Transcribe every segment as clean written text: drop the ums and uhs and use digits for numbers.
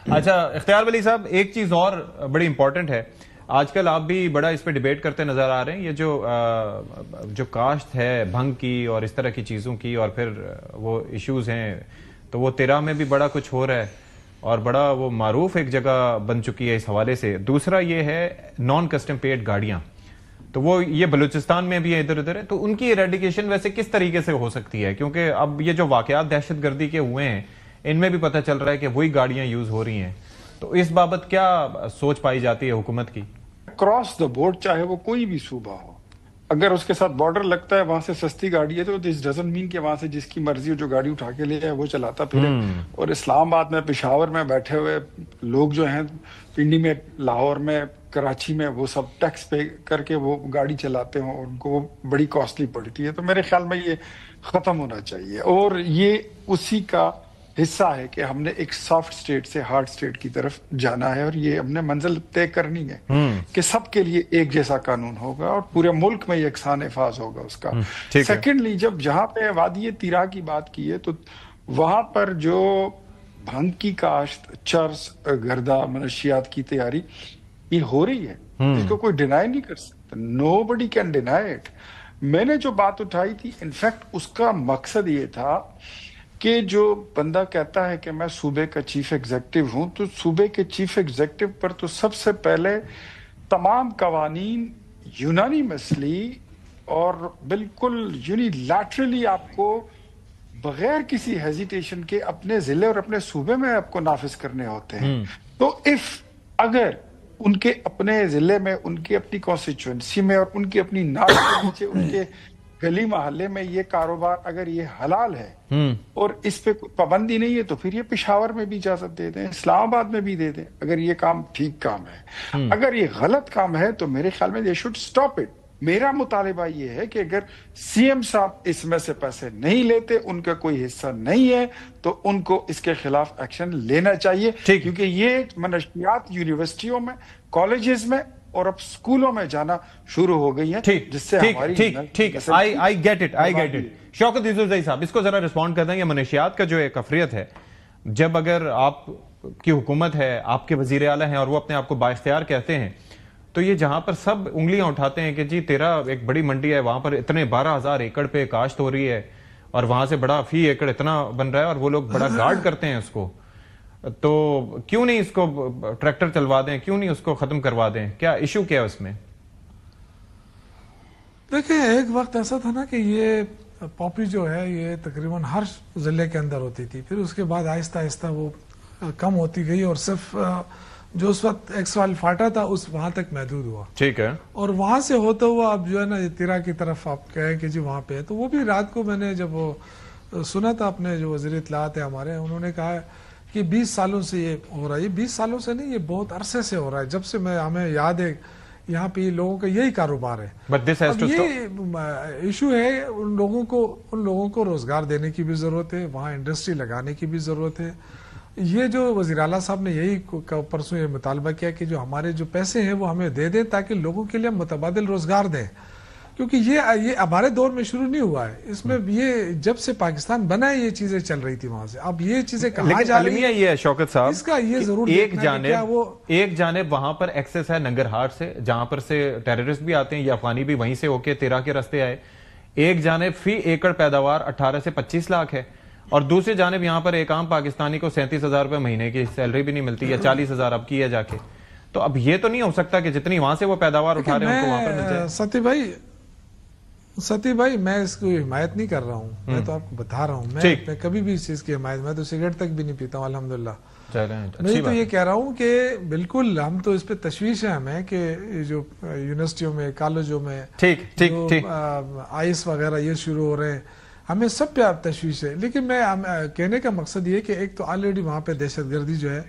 اچھا اختیار ولی صاحب، ایک چیز اور بڑی امپورٹنٹ ہے، آج کل آپ بھی بڑا اس پہ ڈیبیٹ کرتے نظر آ رہے ہیں، یہ جو کاشت ہے بھنگ کی اور اس طرح کی چیزوں کی، اور پھر وہ ایشوز ہیں، تو وہ تیرہ میں بھی بڑا کچھ ہو رہا ہے اور بڑا وہ معروف ایک جگہ بن چکی ہے اس حوالے سے۔ دوسرا یہ ہے نان کسٹم پیڈ گاڑیاں، تو وہ یہ بلوچستان میں بھی ہے، ادھر ادھر ہے، تو ان کی ایریڈیکیشن ویسے کس طریقے سے ہو سکتی ہے؟ کیونکہ اب یہ جو واقعات دہشت گردی کے ہوئے ہیں ان میں بھی پتہ چل رہا ہے کہ وہی گاڑیاں یوز ہو رہی ہیں، تو اس بابت کیا سوچ پائی جاتی ہے حکومت کی؟ کراس دا بورڈ چاہے وہ کوئی بھی صوبہ ہو، اگر اس کے ساتھ بارڈر لگتا ہے وہاں سے سستی گاڑی ہے تو دس ڈزنٹ مین کہ وہاں سے جس کی مرضی ہو جو گاڑی اٹھا کے لے جائے وہ چلاتا پھرے۔ اور اسلام آباد میں، پشاور میں بیٹھے ہوئے لوگ جو ہیں، پنڈی میں، لاہور میں، کراچی میں، وہ سب ٹیکس پے کر کے وہ گاڑی چلاتے ہوں، ان کو وہ بڑی کاسٹلی پڑتی ہے۔ تو میرے خیال میں یہ ختم ہونا چاہیے، اور یہ اسی کا حصہ ہے کہ ہم نے ایک سافٹ سٹیٹ سے ہارڈ سٹیٹ کی طرف جانا ہے، اور یہ ہم نے منزل طے کرنی ہے کہ سب کے لیے ایک جیسا قانون ہوگا اور پورے ملک میں یکساں نفاذ ہوگا اس کا۔ سیکنڈلی، جب جہاں پہ وادی تیرا کی بات کی ہے تو وہاں پر جو بھنگ کی کاشت، چرس، گردہ، منشیات کی تیاری یہ ہو رہی ہے، اس کو کوئی ڈینائی نہیں کر سکتا، نو بڈی کین ڈینائی اٹ۔ میں نے جو بات اٹھائی تھی انفیکٹ اس کا مقصد یہ تھا کہ جو بندہ کہتا ہے کہ میں صوبے کا چیف ایگزیکٹو ہوں، تو صوبے کے چیف ایگزیکٹو پر تو سب سے پہلے تمام قوانین یونانی مثلی اور بالکل یونیلیٹرلی آپ کو بغیر کسی ہیزیٹیشن کے اپنے ضلع اور اپنے صوبے میں آپ کو نافذ کرنے ہوتے ہیں۔ تو اگر ان کے اپنے ضلع میں، ان کی اپنی کانسٹیچوئنسی میں اور ان کی اپنی ناک کے نیچے، ان کے گلی محلے میں یہ کاروبار اگر یہ حلال ہے اور اس پہ کوئی پابندی نہیں ہے، تو پھر یہ پشاور میں بھی اجازت دے دیں، اسلام آباد میں بھی دے دیں، اگر یہ کام ٹھیک کام ہے۔ اگر یہ غلط کام ہے تو میرے خیال میں they should stop it۔ میرا مطالبہ یہ ہے کہ اگر سی ایم صاحب اس میں سے پیسے نہیں لیتے، ان کا کوئی حصہ نہیں ہے، تو ان کو اس کے خلاف ایکشن لینا چاہیے، کیونکہ یہ منشیات یونیورسٹیوں میں، کالجز میں اور اب سکولوں میں جانا شروع ہو گئی ہیں، جس سے ہماری ٹھیک I get it۔ شوکت یوسفزئی صاحب، اس کو ذرا رسپونڈ کر دیں۔ یہ منشیات کا جو ایک افریت ہے، جب اگر آپ کی حکومت ہے، آپ کے وزیر اعلیٰ ہیں اور وہ اپنے آپ کو بااختیار کہتے ہیں، تو یہ جہاں پر سب انگلیاں اٹھاتے ہیں کہ جی تیرا ایک بڑی منڈی ہے، وہاں پر اتنے 12,000 ایکڑ پہ کاشت ہو رہی ہے اور وہاں سے بڑا فی ایکڑ اتنا بن رہا ہے، اور وہ لوگ بڑا گارڈ کرتے ہیں اس کو، تو کیوں نہیں اس کو ٹریکٹر چلوا دیں، کیوں نہیں اس کو ختم کروا دیں؟ کیا ایشو کیا ہے اس میں؟ دیکھیں، ایک وقت ایسا تھا نا کہ یہ پاپی جو ہے یہ تقریباً ہر ضلع کے اندر ہوتی تھی، پھر اس کے بعد آہستہ آہستہ وہ کم ہوتی گئی اور صرف جو اس وقت ایکس وال فاٹا تھا اس وہاں تک محدود ہوا۔ ٹھیک ہے، اور وہاں سے ہوتا ہوا اب جو ہے نا تیرا کی طرف آپ کہیں کہ جی وہاں پہ ہے، تو وہ بھی رات کو میں نے جب وہ سنا تھا، اپنے جو وزیر اطلاعات ہیں ہمارے، انہوں نے کہا کہ 20 سالوں سے یہ ہو رہا ہے۔ یہ 20 سالوں سے نہیں، یہ بہت عرصے سے ہو رہا ہے، جب سے ہمیں یاد ہے یہاں پہ لوگوں کا یہی کاروبار ہے۔ اب یہ ایشو ہے، ان لوگوں کو روزگار دینے کی بھی ضرورت ہے، وہاں انڈسٹری لگانے کی بھی ضرورت ہے۔ یہ جو وزیر اعلیٰ صاحب نے یہی پرسوں یہ مطالبہ کیا کہ جو ہمارے جو پیسے ہیں وہ ہمیں دے دیں تاکہ لوگوں کے لیے متبادل روزگار دیں، کیونکہ یہ ہمارے دور میں شروع نہیں ہوا ہے، اس میں یہ جب سے پاکستان بنا ہے یہ چیزیں چل رہی تھی وہاں سے، اب یہ چیزیں کہاں جا رہی ہیں؟ یہ ہے شوکت صاحب، اس کا یہ ضرور ایک جانب وہاں پر ایکسس ہے ننگرہار سے، جہاں پر سے ٹیررسٹ بھی آتے ہیں، یہ افغانی بھی وہیں سے ہو کے تیرا کے رستے آئے، ایک جانب فی ایکڑ پیداوار 18 سے 25 لاکھ ہے، اور دوسری جانب یہاں پر ایک عام پاکستانی کو 37,000 روپے مہینے کی سیلری بھی نہیں ملتی، یا 40,000 اب کی ہے جا کے، تو اب یہ تو نہیں ہو سکتا کہ جتنی وہاں سے وہ پیداوار اٹھا رہے ہیں ان کو وہاں پر مل جائے۔ ستی بھائی، میں اس کو حمایت نہیں کر رہا ہوں، میں تو آپ کو بتا رہا ہوں، میں کبھی بھی اس چیز کی حمایت، میں تو سگریٹ تک بھی نہیں پیتا ہوں الحمدللہ۔ میں تو یہ کہہ رہا ہوں کہ بالکل ہم تو اس پہ تشویش ہے ہمیں کہ جو یونیورسٹیوں میں، کالجوں میں جو آئس وغیرہ یہ شروع ہو رہے ہیں، ہمیں سب پہ تشویش ہے، لیکن میں کہنے کا مقصد یہ کہ ایک تو آلریڈی وہاں پہ دہشت گردی جو ہے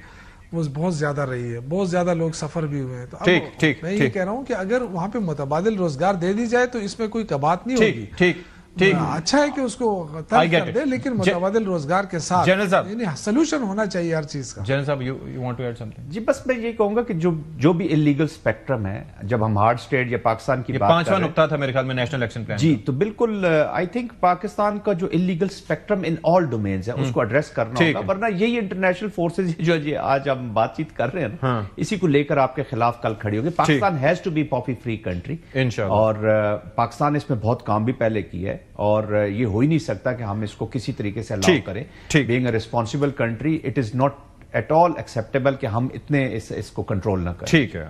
وہ بہت زیادہ رہی ہے، بہت زیادہ لوگ سفر بھی ہوئے ہیں، تو میں یہ کہہ رہا ہوں کہ اگر وہاں پہ متبادل روزگار دے دی جائے تو اس میں کوئی کبات نہیں ہوگی۔ اچھا ہے کہ اس کو ترک کر دے لیکن متبادل روزگار کے ساتھ یعنی سولوشن ہونا چاہیے ہر چیز کا. جنرل صاحب you want to add something? جی بس میں یہ کہوں گا کہ جو بھی انلیگل اسپیکٹرم ہے، جب ہم ہارڈ اسٹیٹ یا پاکستان کی بات پانچواں نقطہ تھا میرے خیال میں نیشنل الیکشن پلان. جی تو بالکل آئی تھنک پاکستان کا جو انلیگل اسپیکٹرم ان آل ڈومینز ہے اس کو ایڈریس کرنا ہوگا، ورنہ یہی انٹرنیشنل فورسز جو آج ہم بات چیت کر رہے ہیں نا، اسی کو لے کر آپ کے خلاف کل کھڑی ہوگی. Pakistan has to be poppy free country اور پاکستان اس میں بہت کام بھی پہلے کی ہے اور یہ ہو ہی نہیں سکتا کہ ہم اس کو کسی طریقے سے الاؤ کریں. Being a responsible country it is not at all acceptable کہ ہم اتنے اس کو کنٹرول نہ کریں. ٹھیک ہے.